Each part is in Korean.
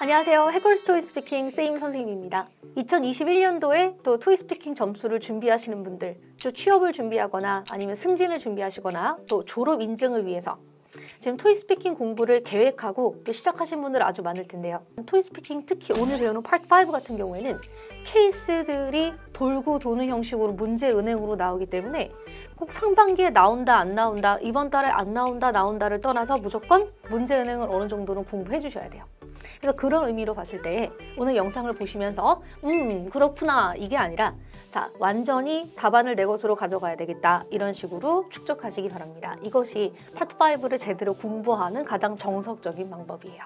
안녕하세요. 해커스 토익스피킹 세임 선생님입니다. 2021년도에 또 토익스피킹 점수를 준비하시는 분들, 또 취업을 준비하거나 아니면 승진을 준비하시거나 또 졸업 인증을 위해서 지금 토익스피킹 공부를 계획하고 또 시작하신 분들 아주 많을 텐데요. 토익스피킹 특히 오늘 배우는 파트 5 같은 경우에는 케이스들이 돌고 도는 형식으로 문제 은행으로 나오기 때문에 꼭 상반기에 나온다 안 나온다, 이번 달에 안 나온다 나온다를 떠나서 무조건 문제 은행을 어느 정도는 공부해 주셔야 돼요. 그래서 그런 의미로 봤을 때 오늘 영상을 보시면서 그렇구나 이게 아니라 자 완전히 답안을 내 것으로 가져가야 되겠다 이런 식으로 축적하시기 바랍니다. 이것이 파트 5를 제대로 공부하는 가장 정석적인 방법이에요.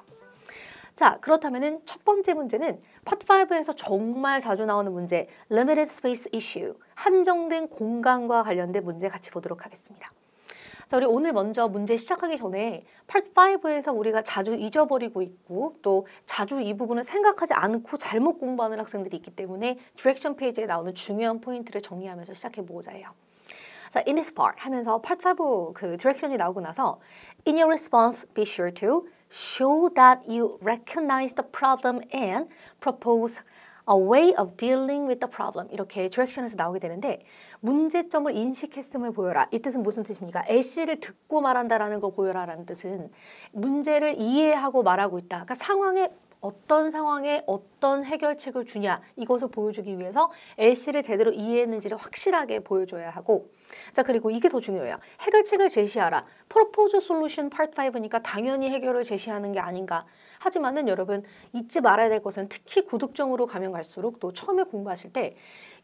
자 그렇다면 첫 번째 문제는 파트 5에서 정말 자주 나오는 문제 Limited Space Issue, 한정된 공간과 관련된 문제 같이 보도록 하겠습니다. 자, 우리 오늘 먼저 문제 시작하기 전에 파트 5에서 우리가 자주 잊어버리고 있고 또 자주 이 부분을 생각하지 않고 잘못 공부하는 학생들이 있기 때문에 디렉션 페이지에 나오는 중요한 포인트를 정리하면서 시작해보고자 해요. 자, in this part 하면서 파트 5 그 디렉션이 나오고 나서 In your response, be sure to show that you recognize the problem and propose a way of dealing with the problem. 이렇게 디렉션에서 나오게 되는데 문제점을 인식했음을 보여라. 이 뜻은 무슨 뜻입니까? 애쉬를 듣고 말한다라는 걸 보여라라는 뜻은 문제를 이해하고 말하고 있다. 그러니까 어떤 상황에 어떤 해결책을 주냐 이것을 보여주기 위해서 애쉬를 제대로 이해했는지를 확실하게 보여줘야 하고 자 그리고 이게 더 중요해요. 해결책을 제시하라. Propose Solution Part 5니까 당연히 해결을 제시하는 게 아닌가. 하지만은 여러분 잊지 말아야 될 것은 특히 고득점으로 가면 갈수록 또 처음에 공부하실 때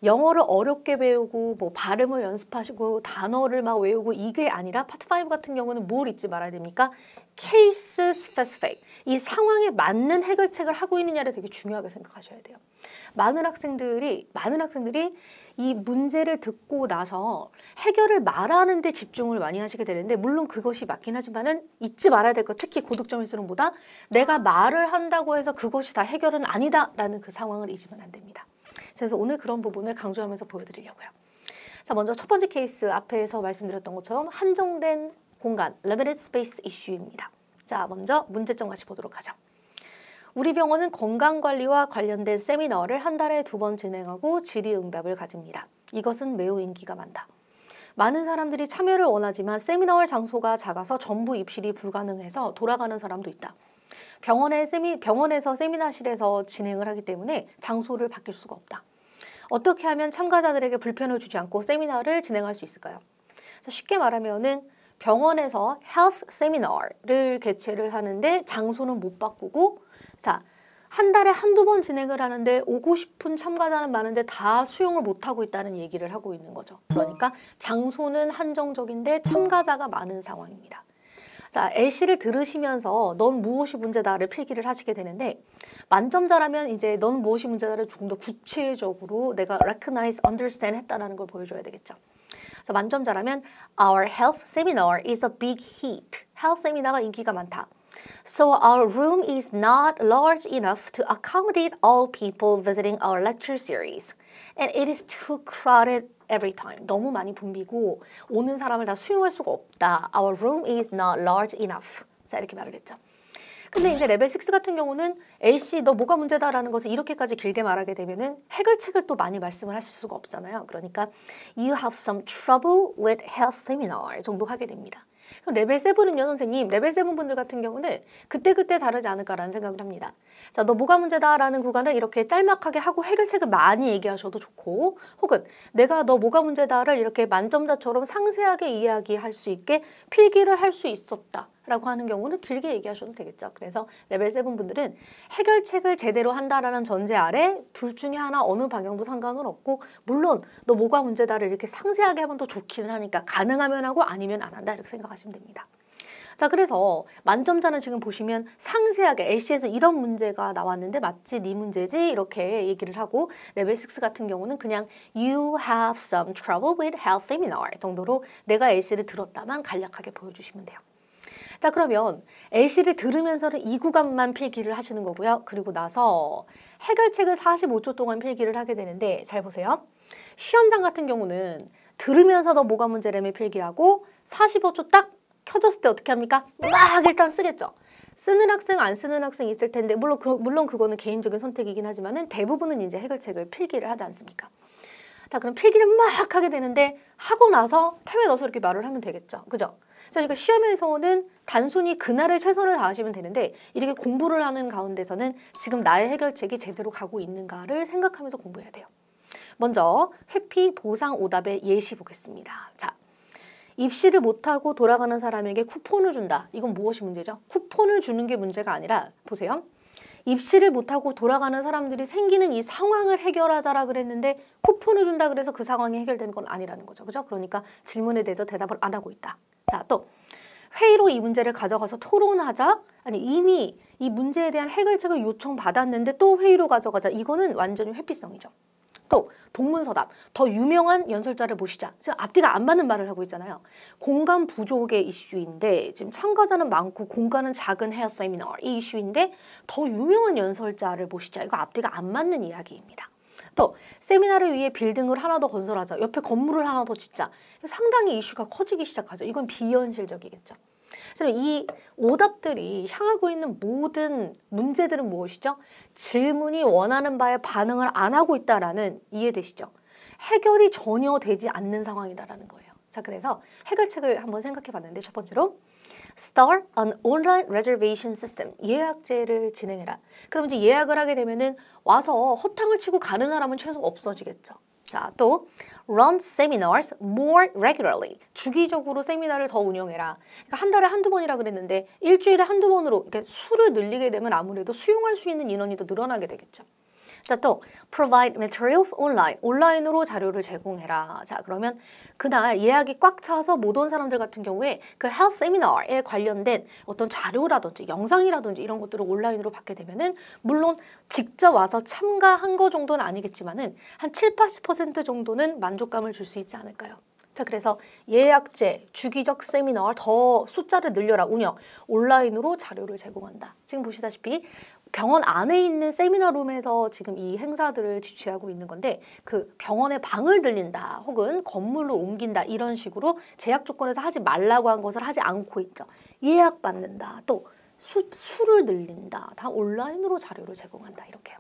영어를 어렵게 배우고 뭐 발음을 연습하시고 단어를 막 외우고 이게 아니라 파트 5 같은 경우는 뭘 잊지 말아야 됩니까? 케이스 스페시픽. 이 상황에 맞는 해결책을 하고 있느냐를 되게 중요하게 생각하셔야 돼요. 많은 학생들이 이 문제를 듣고 나서 해결을 말하는 데 집중을 많이 하시게 되는데 물론 그것이 맞긴 하지만은 잊지 말아야 될 것 특히 고득점일수록보다 내가 말을 한다고 해서 그것이 다 해결은 아니다라는 그 상황을 잊으면 안 됩니다. 그래서 오늘 그런 부분을 강조하면서 보여드리려고요. 자, 먼저 첫 번째 케이스 앞에서 말씀드렸던 것처럼 한정된 공간, Limited Space Issue입니다. 자, 먼저 문제점 같이 보도록 하죠. 우리 병원은 건강관리와 관련된 세미나를 한 달에 2번 진행하고 질의응답을 가집니다. 이것은 매우 인기가 많다. 많은 사람들이 참여를 원하지만 세미나홀 장소가 작아서 전부 입실이 불가능해서 돌아가는 사람도 있다. 병원에서 세미나실에서 진행을 하기 때문에 장소를 바뀔 수가 없다. 어떻게 하면 참가자들에게 불편을 주지 않고 세미나를 진행할 수 있을까요? 자, 쉽게 말하면은 병원에서 헬스 세미나를 개최를 하는데 장소는 못 바꾸고 자, 한 달에 한두 번 진행을 하는데 오고 싶은 참가자는 많은데 다 수용을 못하고 있다는 얘기를 하고 있는 거죠. 그러니까 장소는 한정적인데 참가자가 많은 상황입니다. 자, 애쉬를 들으시면서 넌 무엇이 문제다를 필기를 하시게 되는데 만점자라면 이제 넌 무엇이 문제다를 조금 더 구체적으로 내가 recognize, understand 했다는 걸 보여줘야 되겠죠. 자, 만점자라면 Our health seminar is a big hit. health 세미나가 인기가 많다. So our room is not large enough to accommodate all people visiting our lecture series. And it is too crowded every time. 너무 많이 붐비고 오는 사람을 다 수용할 수가 없다. Our room is not large enough. 자, 이렇게 말을 했죠. 근데 이제 레벨 6 같은 경우는 A씨 너 뭐가 문제다라는 것을 이렇게까지 길게 말하게 되면은 해결책을 또 많이 말씀을 하실 수가 없잖아요. 그러니까 You have some trouble with health seminar 정도 하게 됩니다. 그럼 레벨 7은요 선생님, 레벨 7 분들 같은 경우는 그때그때 다르지 않을까라는 생각을 합니다. 자, 너 뭐가 문제다라는 구간을 이렇게 짤막하게 하고 해결책을 많이 얘기하셔도 좋고 혹은 내가 너 뭐가 문제다를 이렇게 만점자처럼 상세하게 이야기할 수 있게 필기를 할 수 있었다 라고 하는 경우는 길게 얘기하셔도 되겠죠. 그래서 레벨 7 분들은 해결책을 제대로 한다라는 전제 아래 둘 중에 하나 어느 방향도 상관은 없고 물론 너 뭐가 문제다를 이렇게 상세하게 하면 더 좋기는 하니까 가능하면 하고 아니면 안 한다 이렇게 생각하시면 됩니다. 자, 그래서 만점자는 지금 보시면 상세하게 애쉬에서 이런 문제가 나왔는데 맞지? 네 문제지? 이렇게 얘기를 하고 레벨 6 같은 경우는 그냥 You have some trouble with health seminar 정도로 내가 애쉬를 들었다만 간략하게 보여주시면 돼요. 자, 그러면 애쉬를 들으면서는 이 구간만 필기를 하시는 거고요. 그리고 나서 해결책을 45초 동안 필기를 하게 되는데 잘 보세요. 시험장 같은 경우는 들으면서 너 뭐가 문제라며 필기하고 45초 딱 켜졌을 때 어떻게 합니까? 막 일단 쓰겠죠. 쓰는 학생, 안 쓰는 학생 있을 텐데 물론 그거는 개인적인 선택이긴 하지만은 대부분은 이제 해결책을 필기를 하지 않습니까? 자, 그럼 필기를 막 하게 되는데 하고 나서 템에 넣어서 이렇게 말을 하면 되겠죠. 그죠? 자, 그러니까 시험에서는 단순히 그날의 최선을 다하시면 되는데 이렇게 공부를 하는 가운데서는 지금 나의 해결책이 제대로 가고 있는가를 생각하면서 공부해야 돼요. 먼저 회피 보상 오답의 예시 보겠습니다. 자, 입시를 못하고 돌아가는 사람에게 쿠폰을 준다. 이건 무엇이 문제죠? 쿠폰을 주는 게 문제가 아니라 보세요. 입시를 못하고 돌아가는 사람들이 생기는 이 상황을 해결하자라 그랬는데 쿠폰을 준다 그래서 그 상황이 해결되는 건 아니라는 거죠. 그죠? 그러니까 질문에 대해서 대답을 안 하고 있다. 자, 또 회의로 이 문제를 가져가서 토론하자. 아니 이미 이 문제에 대한 해결책을 요청받았는데 또 회의로 가져가자. 이거는 완전히 회피성이죠. 또 동문서답, 더 유명한 연설자를 모시자. 지금 앞뒤가 안 맞는 말을 하고 있잖아요. 공간 부족의 이슈인데 지금 참가자는 많고 공간은 작은 헤어 세미나 이 이슈인데 더 유명한 연설자를 모시자. 이거 앞뒤가 안 맞는 이야기입니다. 또 세미나를 위해 빌딩을 하나 더 건설하자. 옆에 건물을 하나 더 짓자. 상당히 이슈가 커지기 시작하죠. 이건 비현실적이겠죠. 그래서 이 오답들이 향하고 있는 모든 문제들은 무엇이죠? 질문이 원하는 바에 반응을 안 하고 있다라는 이해되시죠? 해결이 전혀 되지 않는 상황이다라는 거예요. 자, 그래서 해결책을 한번 생각해 봤는데 첫 번째로 Start an online reservation system. 예약제를 진행해라. 그럼 이제 예약을 하게 되면은 와서 허탕을 치고 가는 사람은 최소 없어지겠죠. 자, 또 Run seminars more regularly. 주기적으로 세미나를 더 운영해라. 그러니까 한 달에 한두 번이라 그랬는데 일주일에 한두 번으로 이렇게 수를 늘리게 되면 아무래도 수용할 수 있는 인원이 더 늘어나게 되겠죠. 자, 또 provide materials online. 온라인으로 자료를 제공해라. 자, 그러면 그날 예약이 꽉 차서 못 온 사람들 같은 경우에 그 health seminar에 관련된 어떤 자료라든지 영상이라든지 이런 것들을 온라인으로 받게 되면은 물론 직접 와서 참가한 거 정도는 아니겠지만은 한 7, 80% 정도는 만족감을 줄 수 있지 않을까요? 자, 그래서 예약제, 주기적 세미나 더 숫자를 늘려라. 운영, 온라인으로 자료를 제공한다. 지금 보시다시피 병원 안에 있는 세미나룸에서 지금 이 행사들을 지시하고 있는 건데 그 병원에 방을 들린다 혹은 건물로 옮긴다 이런 식으로 제약 조건에서 하지 말라고 한 것을 하지 않고 있죠. 예약받는다. 또 수를 늘린다. 다 온라인으로 자료를 제공한다. 이렇게요.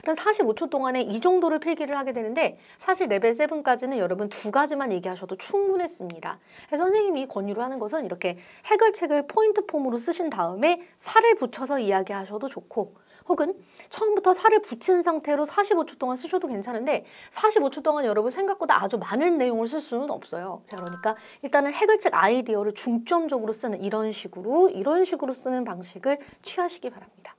그럼 45초 동안에 이 정도를 필기를 하게 되는데 사실 레벨 7까지는 여러분 2가지만 얘기하셔도 충분했습니다. 그래서 선생님이 권유를 하는 것은 이렇게 해결책을 포인트 폼으로 쓰신 다음에 살을 붙여서 이야기하셔도 좋고 혹은 처음부터 살을 붙인 상태로 45초 동안 쓰셔도 괜찮은데 45초 동안 여러분 생각보다 아주 많은 내용을 쓸 수는 없어요. 자, 그러니까 일단은 해결책 아이디어를 중점적으로 쓰는 이런 식으로 쓰는 방식을 취하시기 바랍니다.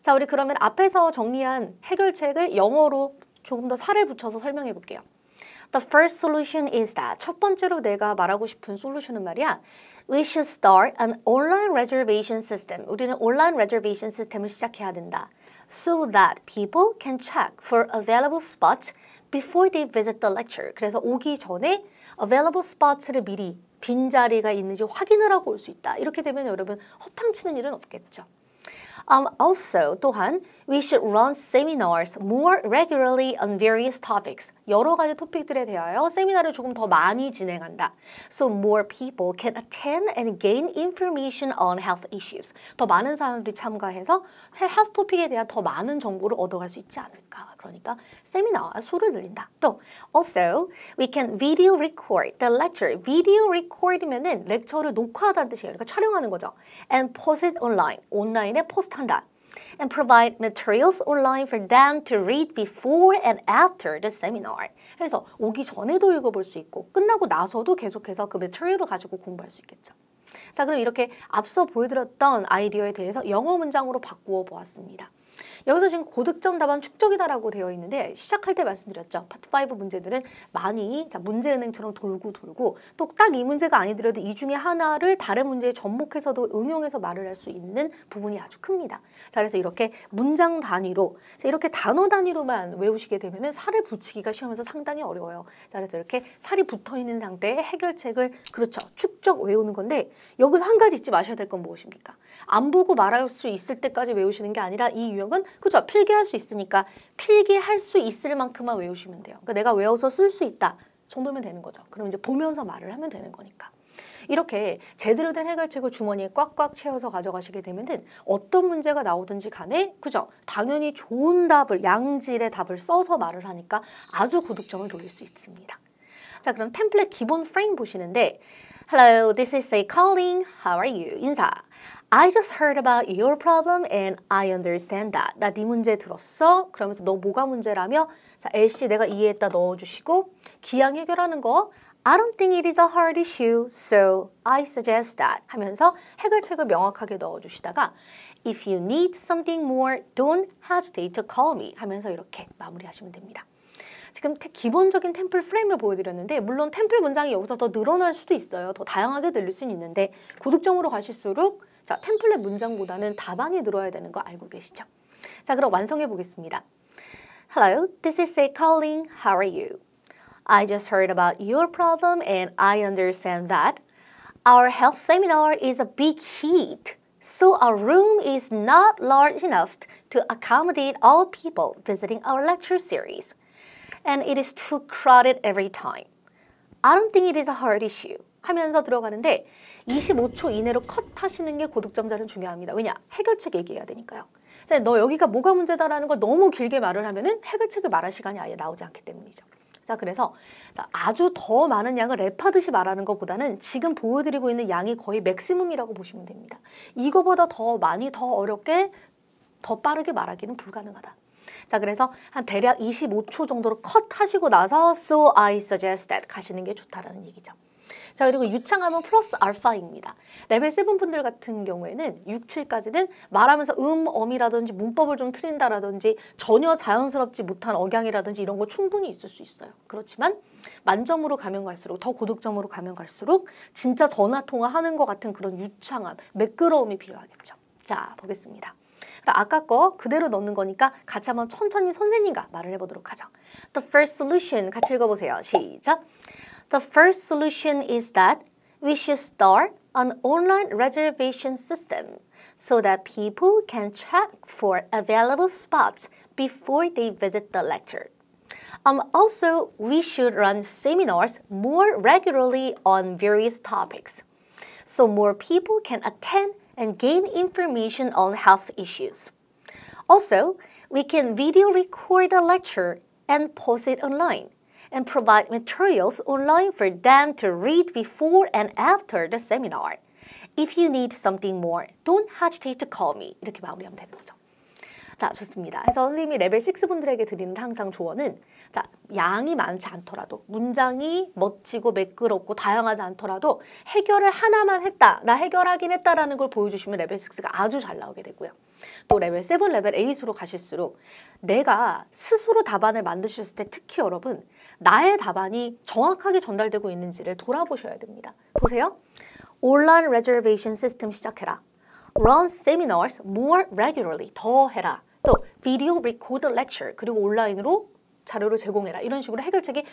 자, 우리 그러면 앞에서 정리한 해결책을 영어로 조금 더 살을 붙여서 설명해 볼게요. The first solution is that 첫 번째로 내가 말하고 싶은 솔루션은 말이야. We should start an online reservation system. 우리는 온라인 reservation 시스템을 시작해야 된다. So that people can check for available spots before they visit the lecture. 그래서 오기 전에 available spots를 미리 빈자리가 있는지 확인을 하고 올 수 있다. 이렇게 되면 여러분 허탕치는 일은 없겠죠. Also, 또한 we should run seminars more regularly on various topics. 여러 가지 토픽들에 대하여 세미나를 조금 더 많이 진행한다. So more people can attend and gain information on health issues. 더 많은 사람들이 참가해서 헬스 토픽에 대한 더 많은 정보를 얻어갈 수 있지 않을까. 그러니까 세미나 수를 늘린다. 또 also we can video record the lecture. video record이면은 렉처를 녹화하다는 뜻이에요. 그러니까 촬영하는 거죠. And post it online. 온라인에 포스트한다. And provide materials online for them to read before and after the seminar. 그래서 오기 전에도 읽어볼 수 있고 끝나고 나서도 계속해서 그 material을 가지고 공부할 수 있겠죠. 자, 그럼 이렇게 앞서 보여드렸던 아이디어에 대해서 영어 문장으로 바꾸어 보았습니다. 여기서 지금 고득점 답안 축적이다라고 되어 있는데 시작할 때 말씀드렸죠. 파트 5 문제들은 많이 문제은행처럼 돌고 또 딱 이 문제가 아니더라도 이 중에 하나를 다른 문제에 접목해서도 응용해서 말을 할 수 있는 부분이 아주 큽니다. 자, 그래서 이렇게 문장 단위로 이렇게 단어 단위로만 외우시게 되면은 살을 붙이기가 시험에서 상당히 어려워요. 자, 그래서 이렇게 살이 붙어 있는 상태의 해결책을 그렇죠. 축적 외우는 건데 여기서 한 가지 잊지 마셔야 될 건 무엇입니까? 안 보고 말할 수 있을 때까지 외우시는 게 아니라 이 유형은 그죠? 필기할 수 있으니까 필기할 수 있을 만큼만 외우시면 돼요. 그러니까 내가 외워서 쓸 수 있다 정도면 되는 거죠. 그럼 이제 보면서 말을 하면 되는 거니까. 이렇게 제대로 된 해결책을 주머니에 꽉꽉 채워서 가져가시게 되면은 어떤 문제가 나오든지 간에 그죠? 당연히 좋은 답을 양질의 답을 써서 말을 하니까 아주 고득점을 돌릴 수 있습니다. 자, 그럼 템플릿 기본 프레임 보시는데 Hello, this is Say calling. How are you? 인사. I just heard about your problem and I understand that. 나 네 문제 들었어? 그러면서 너 뭐가 문제라며? 자, L씨 내가 이해했다 넣어주시고 기양 해결하는 거 I don't think it is a hard issue, so I suggest that 하면서 해결책을 명확하게 넣어주시다가 If you need something more, don't hesitate to call me 하면서 이렇게 마무리하시면 됩니다. 지금 기본적인 템플 프레임을 보여드렸는데 물론 템플 문장이 여기서 더 늘어날 수도 있어요. 더 다양하게 들릴 수는 있는데 고득점으로 가실수록 자, 템플릿 문장보다는 답안이 늘어야 되는 거 알고 계시죠? 자, 그럼 완성해 보겠습니다. Hello, this is Say calling. How are you? I just heard about your problem and I understand that. Our health seminar is a big hit, so our room is not large enough to accommodate all people visiting our lecture series. And it is too crowded every time. I don't think it is a hard issue. 하면서 들어가는데 25초 이내로 컷하시는 게 고득점자는 중요합니다. 왜냐? 해결책 얘기해야 되니까요. 자, 너 여기가 뭐가 문제다라는 걸 너무 길게 말을 하면은 해결책을 말할 시간이 아예 나오지 않기 때문이죠. 자, 그래서 아주 더 많은 양을 랩하듯이 말하는 것보다는 지금 보여드리고 있는 양이 거의 맥시멈이라고 보시면 됩니다. 이거보다 더 많이 더 어렵게 더 빠르게 말하기는 불가능하다. 자, 그래서 한 대략 25초 정도로 컷하시고 나서 So I suggest that 가시는 게 좋다라는 얘기죠. 자, 그리고 유창하면 플러스 알파입니다. 레벨 7 분들 같은 경우에는 6, 7까지는 말하면서 엄이라든지 문법을 좀 틀린다라든지 전혀 자연스럽지 못한 억양이라든지 이런 거 충분히 있을 수 있어요. 그렇지만 만점으로 가면 갈수록 더 고득점으로 가면 갈수록 진짜 전화통화하는 것 같은 그런 유창함, 매끄러움이 필요하겠죠. 자, 보겠습니다. 아까 거 그대로 넣는 거니까 같이 한번 천천히 선생님과 말을 해보도록 하죠. The first solution 같이 읽어보세요. 시작. The first solution is that we should start an online reservation system so that people can check for available spots before they visit the lecture. Also, we should run seminars more regularly on various topics so more people can attend and gain information on health issues. Also, we can video record the lecture and post it online and provide materials online for them to read before and after the seminar. If you need something more, don't hesitate to call me. 이렇게 마무리하면 되는 거죠. 자, 좋습니다. 그래서 선생님이 레벨 6 분들에게 드리는 항상 조언은 자, 양이 많지 않더라도 문장이 멋지고 매끄럽고 다양하지 않더라도 해결을 하나만 했다. 나 해결하긴 했다라는 걸 보여주시면 레벨 6가 아주 잘 나오게 되고요. 또 레벨 7, 레벨 8으로 가실수록 내가 스스로 답안을 만드셨을 때 특히 여러분 나의 답안이 정확하게 전달되고 있는지를 돌아보셔야 됩니다. 보세요. 온라인 레저베이션 시스템 시작해라. Run seminars more regularly. 더 해라. 또 video record lecture. 그리고 온라인으로 자료를 제공해라. 이런 식으로 해결책이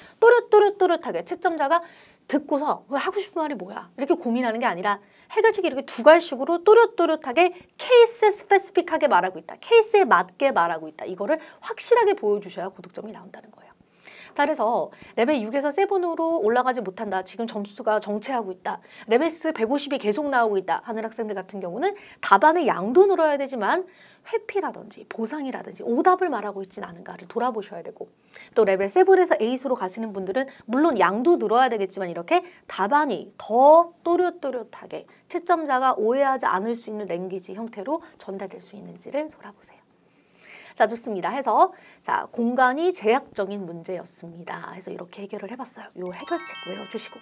또렷하게 채점자가 듣고서 하고 싶은 말이 뭐야? 이렇게 고민하는 게 아니라 해결책이 이렇게 두 갈식으로 또렷하게 케이스 스페시픽하게 말하고 있다. 케이스에 맞게 말하고 있다. 이거를 확실하게 보여주셔야 고득점이 나온다는 거예요. 자, 그래서 레벨 6에서 7으로 올라가지 못한다. 지금 점수가 정체하고 있다. 레벨 6 150이 계속 나오고 있다 하는 학생들 같은 경우는 답안의 양도 늘어야 되지만 회피라든지 보상이라든지 오답을 말하고 있진 않은가를 돌아보셔야 되고 또 레벨 7에서 8으로 가시는 분들은 물론 양도 늘어야 되겠지만 이렇게 답안이 더 또렷하게 채점자가 오해하지 않을 수 있는 랭귀지 형태로 전달될 수 있는지를 돌아보세요. 자, 좋습니다. 해서 자, 공간이 제약적인 문제였습니다. 그래서 이렇게 해결을 해봤어요. 요 해결책 외워주시고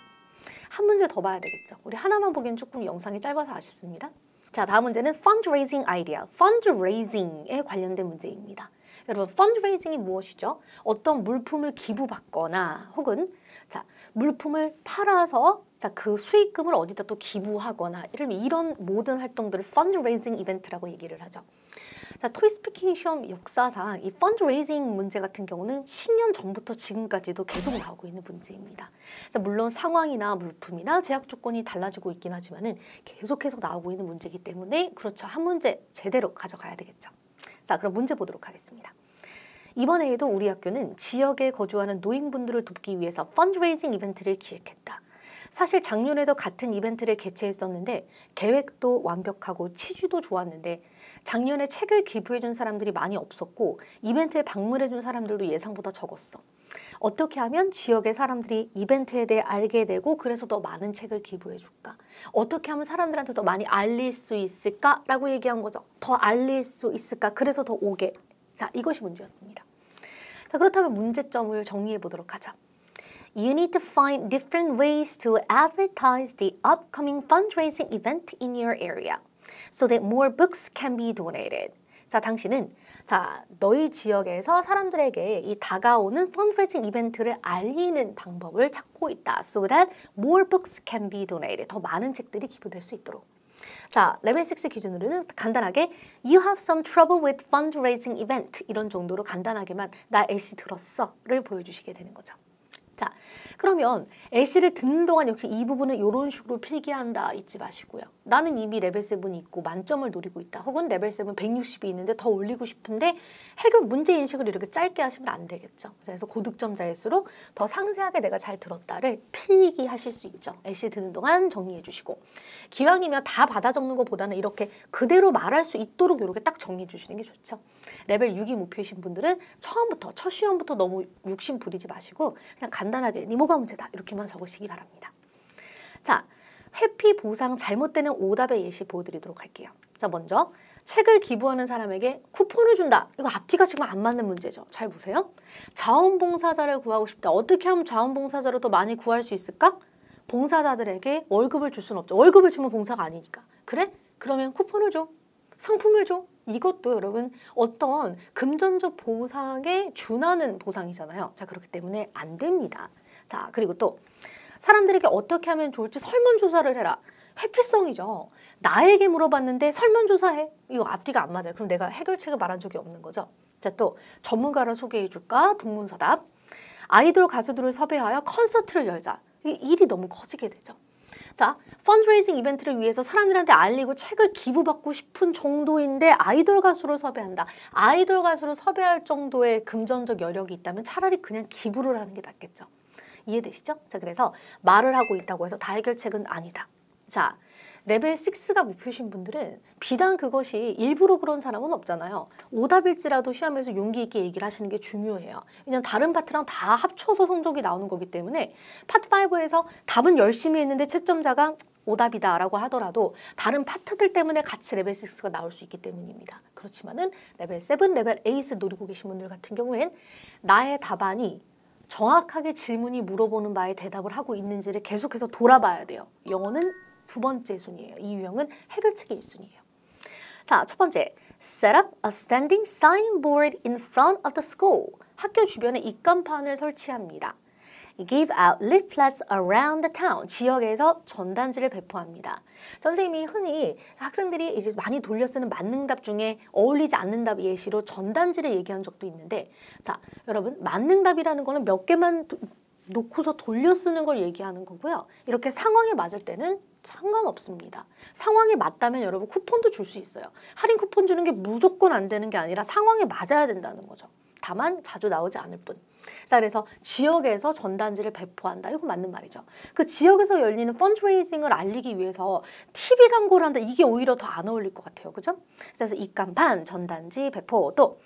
한 문제 더 봐야 되겠죠. 우리 하나만 보기엔 조금 영상이 짧아서 아쉽습니다. 자, 다음 문제는 fundraising idea, fundraising에 관련된 문제입니다. 여러분, fundraising이 무엇이죠? 어떤 물품을 기부받거나 혹은 자, 물품을 팔아서 자, 그 수익금을 어디다 또 기부하거나 이런 모든 활동들을 fundraising 이벤트라고 얘기를 하죠. 자, 토익스피킹 시험 역사상 이 펀드레이징 문제 같은 경우는 10년 전부터 지금까지도 계속 나오고 있는 문제입니다. 자, 물론 상황이나 물품이나 제약 조건이 달라지고 있긴 하지만은 계속 나오고 있는 문제이기 때문에 그렇죠. 한 문제 제대로 가져가야 되겠죠. 자, 그럼 문제 보도록 하겠습니다. 이번에도 우리 학교는 지역에 거주하는 노인분들을 돕기 위해서 펀드레이징 이벤트를 기획했다. 사실 작년에도 같은 이벤트를 개최했었는데 계획도 완벽하고 취지도 좋았는데 작년에 책을 기부해준 사람들이 많이 없었고 이벤트에 방문해준 사람들도 예상보다 적었어. 어떻게 하면 지역의 사람들이 이벤트에 대해 알게 되고 그래서 더 많은 책을 기부해줄까? 어떻게 하면 사람들한테 더 많이 알릴 수 있을까? 라고 얘기한 거죠. 더 알릴 수 있을까? 그래서 더 오게. 자, 이것이 문제였습니다. 자, 그렇다면 문제점을 정리해 보도록 하자. You need to find different ways to advertise the upcoming fundraising event in your area so that more books can be donated. 자, 당신은 너희 지역에서 사람들에게 이 다가오는 fundraising 이벤트를 알리는 방법을 찾고 있다. So that more books can be donated. 더 많은 책들이 기부될 수 있도록. 자, 레벨 6 기준으로는 간단하게 You have some trouble with fundraising event 이런 정도로 간단하게만 나 애쉬 들었어를 보여주시게 되는 거죠. 자, 그러면 애쉬를 듣는 동안 역시 이 부분은 이런 식으로 필기한다 잊지 마시고요. 나는 이미 레벨 7이 있고 만점을 노리고 있다. 혹은 레벨 7 160이 있는데 더 올리고 싶은데 해결 문제 인식을 이렇게 짧게 하시면 안 되겠죠. 그래서 고득점자일수록 더 상세하게 내가 잘 들었다를 필기하실 수 있죠. 애쉬 듣는 동안 정리해 주시고 기왕이면 다 받아 적는 것보다는 이렇게 그대로 말할 수 있도록 이렇게 딱 정리해 주시는 게 좋죠. 레벨 6이 목표이신 분들은 처음부터 첫 시험부터 너무 욕심 부리지 마시고 그냥 간단하게 니 뭐가 문제다 이렇게만 적으시기 바랍니다. 자, 회피 보상 잘못되는 오답의 예시 보여드리도록 할게요. 자, 먼저 책을 기부하는 사람에게 쿠폰을 준다. 이거 앞뒤가 지금 안 맞는 문제죠. 잘 보세요. 자원봉사자를 구하고 싶다. 어떻게 하면 자원봉사자를 더 많이 구할 수 있을까? 봉사자들에게 월급을 줄 수는 없죠. 월급을 주면 봉사가 아니니까. 그래? 그러면 쿠폰을 줘. 상품을 줘. 이것도 여러분 어떤 금전적 보상에 준하는 보상이잖아요. 자, 그렇기 때문에 안 됩니다. 자, 그리고 또 사람들에게 어떻게 하면 좋을지 설문조사를 해라. 회피성이죠. 나에게 물어봤는데 설문조사해. 이거 앞뒤가 안 맞아요. 그럼 내가 해결책을 말한 적이 없는 거죠. 자, 또 전문가를 소개해줄까? 동문서답. 아이돌 가수들을 섭외하여 콘서트를 열자. 일이 너무 커지게 되죠. 자, 펀드레이징 이벤트를 위해서 사람들한테 알리고 책을 기부받고 싶은 정도인데 아이돌 가수를 섭외한다. 아이돌 가수를 섭외할 정도의 금전적 여력이 있다면 차라리 그냥 기부를 하는 게 낫겠죠. 이해되시죠? 자, 그래서 말을 하고 있다고 해서 다 해결책은 아니다. 자, 레벨 6가 목표신 분들은 비단 그것이 일부러 그런 사람은 없잖아요. 오답일지라도 시험에서 용기 있게 얘기를 하시는 게 중요해요. 왜냐면 다른 파트랑 다 합쳐서 성적이 나오는 거기 때문에 파트 5에서 답은 열심히 했는데 채점자가 오답이다 라고 하더라도 다른 파트들 때문에 같이 레벨 6가 나올 수 있기 때문입니다. 그렇지만은 레벨 7, 레벨 8을 노리고 계신 분들 같은 경우엔 나의 답안이 정확하게 질문이 물어보는 바에 대답을 하고 있는지를 계속해서 돌아봐야 돼요. 영어는 두 번째 순위예요. 이 유형은 해결책이 1순위예요. 자, 첫 번째. Set up a standing signboard in front of the school. 학교 주변에 입간판을 설치합니다. Give out leaflets around the town. 지역에서 전단지를 배포합니다. 선생님이 흔히 학생들이 이제 많이 돌려 쓰는 맞는 답 중에 어울리지 않는 답 예시로 전단지를 얘기한 적도 있는데, 자, 여러분 맞는 답이라는 거는 몇 개만 놓고서 돌려 쓰는 걸 얘기하는 거고요. 이렇게 상황에 맞을 때는 상관없습니다. 상황에 맞다면 여러분 쿠폰도 줄 수 있어요. 할인 쿠폰 주는 게 무조건 안 되는 게 아니라 상황에 맞아야 된다는 거죠. 다만 자주 나오지 않을 뿐. 자, 그래서 지역에서 전단지를 배포한다. 이거 맞는 말이죠. 그 지역에서 열리는 펀드레이징을 알리기 위해서 TV 광고를 한다. 이게 오히려 더 안 어울릴 것 같아요. 그죠? 그래서 입간판, 전단지, 배포, 또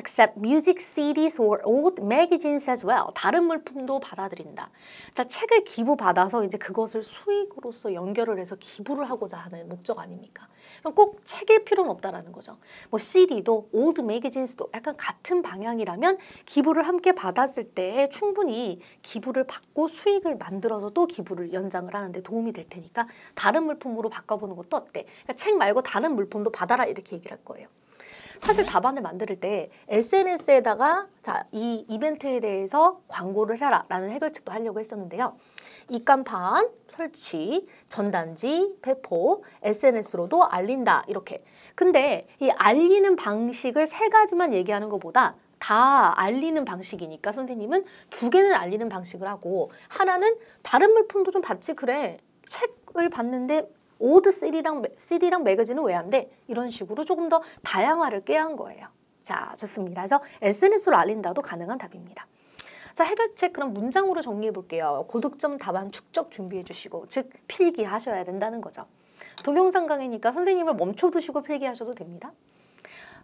accept music CDs or old magazines as well. 다른 물품도 받아들인다. 자, 책을 기부받아서 이제 그것을 수익으로서 연결을 해서 기부를 하고자 하는 목적 아닙니까? 그럼 꼭 책일 필요는 없다라는 거죠. 뭐 CD도 old magazines도 약간 같은 방향이라면 기부를 함께 받았을 때 충분히 기부를 받고 수익을 만들어서 또 기부를 연장을 하는데 도움이 될 테니까 다른 물품으로 바꿔보는 것도 어때? 그러니까 책 말고 다른 물품도 받아라 이렇게 얘기를 할 거예요. 사실 답안을 만들 때 SNS에다가 자, 이 이벤트에 대해서 광고를 해라 라는 해결책도 하려고 했었는데요. 입간판, 설치, 전단지, 배포, SNS로도 알린다 이렇게. 근데 이 알리는 방식을 3가지만 얘기하는 것보다 다 알리는 방식이니까 선생님은 2개는 알리는 방식을 하고 하나는 다른 물품도 좀 받지 그래. 책을 봤는데 오드 CD랑 매거진은 왜 안 돼? 이런 식으로 조금 더 다양화를 꾀한 거예요. 자, 좋습니다. 그래서 SNS로 알린다도 가능한 답입니다. 자, 해결책 그럼 문장으로 정리해 볼게요. 고득점 답안 축적 준비해 주시고, 즉 필기하셔야 된다는 거죠. 동영상 강의니까 선생님을 멈춰두시고 필기하셔도 됩니다.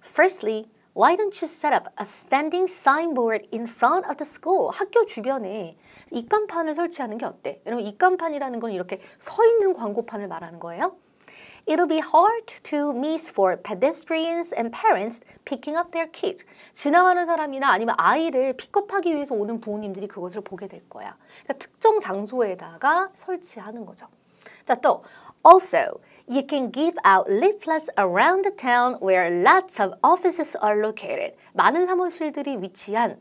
Firstly, why don't you set up a standing signboard in front of the school? 학교 주변에 입간판을 설치하는 게 어때? 여러분, 입간판이라는 건 이렇게 서 있는 광고판을 말하는 거예요. It'll be hard to miss for pedestrians and parents picking up their kids. 지나가는 사람이나 아니면 아이를 픽업하기 위해서 오는 부모님들이 그것을 보게 될 거야. 그러니까 특정 장소에다가 설치하는 거죠. 자, 또 Also, you can give out leaflets around the town where lots of offices are located. 많은 사무실들이 위치한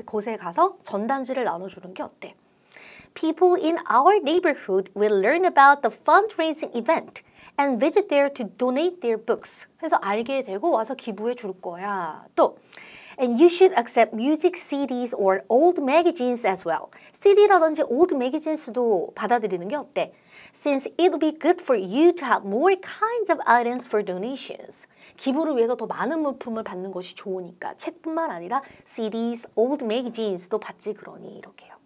곳에 가서 전단지를 나눠주는 게 어때? People in our neighborhood will learn about the fundraising event and visit there to donate their books. 그래서 알게 되고 와서 기부해 줄 거야. 또 And you should accept music CDs or old magazines as well. CD라든지 old magazines도 받아들이는 게 어때? Since it'll be good for you to have more kinds of items for donations. 기부를 위해서 더 많은 물품을 받는 것이 좋으니까 책뿐만 아니라 CDs, old magazines도 받지 그러니 이렇게요.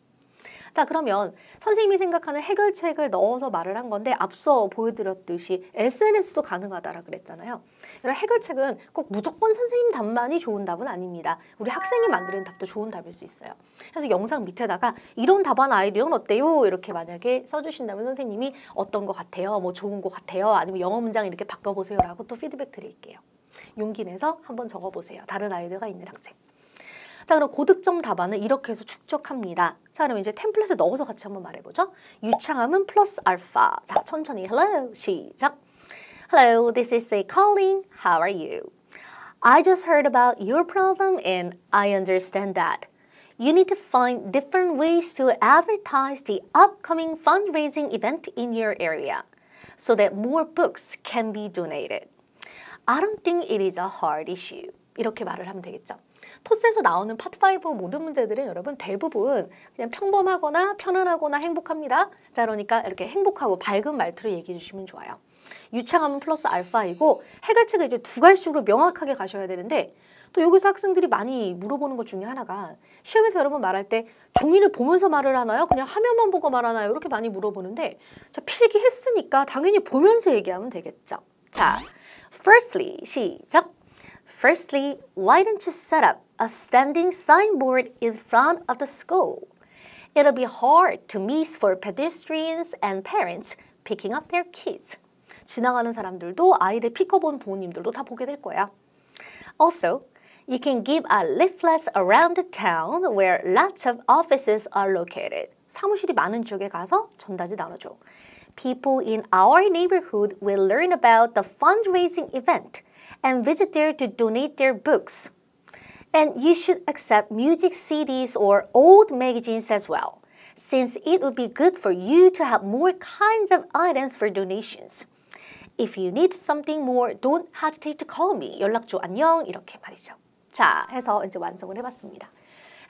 자, 그러면 선생님이 생각하는 해결책을 넣어서 말을 한 건데 앞서 보여드렸듯이 SNS도 가능하다라 그랬잖아요. 이런 해결책은 꼭 무조건 선생님 답만이 좋은 답은 아닙니다. 우리 학생이 만드는 답도 좋은 답일 수 있어요. 그래서 영상 밑에다가 이런 답안 아이디어는 어때요? 이렇게 만약에 써주신다면 선생님이 어떤 것 같아요? 뭐 좋은 것 같아요? 아니면 영어 문장 이렇게 바꿔보세요 라고 또 피드백 드릴게요. 용기 내서 한번 적어보세요. 다른 아이디어가 있는 학생. 자, 그럼 고득점 답안을 이렇게 해서 축적합니다. 자, 그럼 이제 템플릿에 넣어서 같이 한번 말해보죠. 유창함은 플러스 알파. 자, 천천히 hello 시작. Hello, this is Say calling. How are you? I just heard about your problem and I understand that. You need to find different ways to advertise the upcoming fundraising event in your area so that more books can be donated. I don't think it is a hard issue. 이렇게 말을 하면 되겠죠. 토스에서 나오는 파트 5 모든 문제들은 여러분 대부분 그냥 평범하거나 편안하거나 행복합니다. 자, 그러니까 이렇게 행복하고 밝은 말투로 얘기해 주시면 좋아요. 유창함은 플러스 알파이고 해결책을 이제 두 갈식으로 명확하게 가셔야 되는데 또 여기서 학생들이 많이 물어보는 것 중에 하나가 시험에서 여러분 말할 때 종이를 보면서 말을 하나요? 그냥 화면만 보고 말하나요? 이렇게 많이 물어보는데 자, 필기했으니까 당연히 보면서 얘기하면 되겠죠. 자, firstly 시작. Firstly, why don't you set up a standing signboard in front of the school? It'll be hard to miss for pedestrians and parents picking up their kids. 지나가는 사람들도 아이를 픽업 온 부모님들도 다 보게 될 거야. Also, you can give out leaflets around the town where lots of offices are located. 사무실이 많은 지역에 가서 전단지 나눠줘. People in our neighborhood will learn about the fundraising event and visit there to donate their books. And you should accept music CDs or old magazines as well, since it would be good for you to have more kinds of items for donations. If you need something more, don't hesitate to call me. 연락 줘, 안녕. 이렇게 말이죠. 자, 해서 이제 완성을 해봤습니다.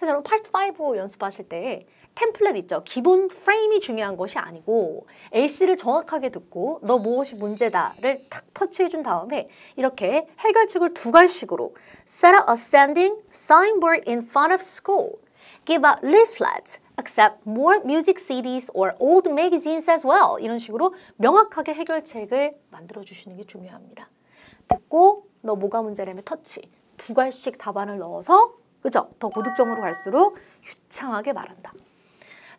그래서 여러분 파트 5 연습하실 때 템플릿 있죠. 기본 프레임이 중요한 것이 아니고 AC를 정확하게 듣고 너 무엇이 문제다를 탁 터치해준 다음에 이렇게 해결책을 두 갈식으로 Set up a standing signboard in front of school. Give out leaflets. Accept more music CDs or old magazines as well. 이런 식으로 명확하게 해결책을 만들어주시는 게 중요합니다. 듣고 너 뭐가 문제라며 터치. 두 갈씩 답안을 넣어서 그죠? 더 고득점으로 갈수록 유창하게 말한다.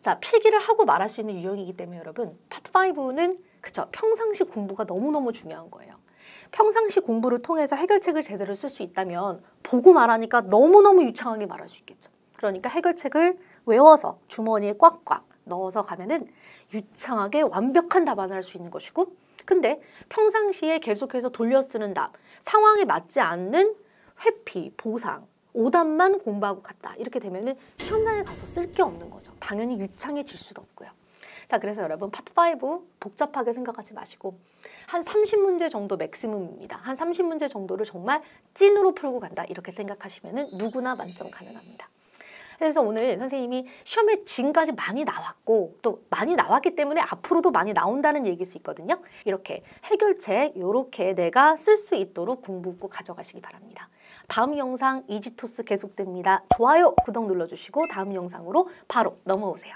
자, 필기를 하고 말할 수 있는 유형이기 때문에 여러분 파트 5는 그쵸? 평상시 공부가 너무너무 중요한 거예요. 평상시 공부를 통해서 해결책을 제대로 쓸 수 있다면 보고 말하니까 너무너무 유창하게 말할 수 있겠죠. 그러니까 해결책을 외워서 주머니에 꽉꽉 넣어서 가면은 유창하게 완벽한 답안을 할 수 있는 것이고 근데 평상시에 계속해서 돌려 쓰는 답, 상황에 맞지 않는 회피, 보상 오답만 공부하고 갔다. 이렇게 되면은 시험장에 가서 쓸 게 없는 거죠. 당연히 유창해질 수도 없고요. 자, 그래서 여러분 파트 5 복잡하게 생각하지 마시고 한 30문제 정도 맥시멈입니다. 한 30문제 정도를 정말 찐으로 풀고 간다. 이렇게 생각하시면은 누구나 만점 가능합니다. 그래서 오늘 선생님이 시험에 지금까지 많이 나왔고 또 많이 나왔기 때문에 앞으로도 많이 나온다는 얘기일 수 있거든요. 이렇게 해결책 이렇게 내가 쓸 수 있도록 공부 꼭 가져가시기 바랍니다. 다음 영상 이지토스 계속됩니다. 좋아요, 구독 눌러주시고 다음 영상으로 바로 넘어오세요.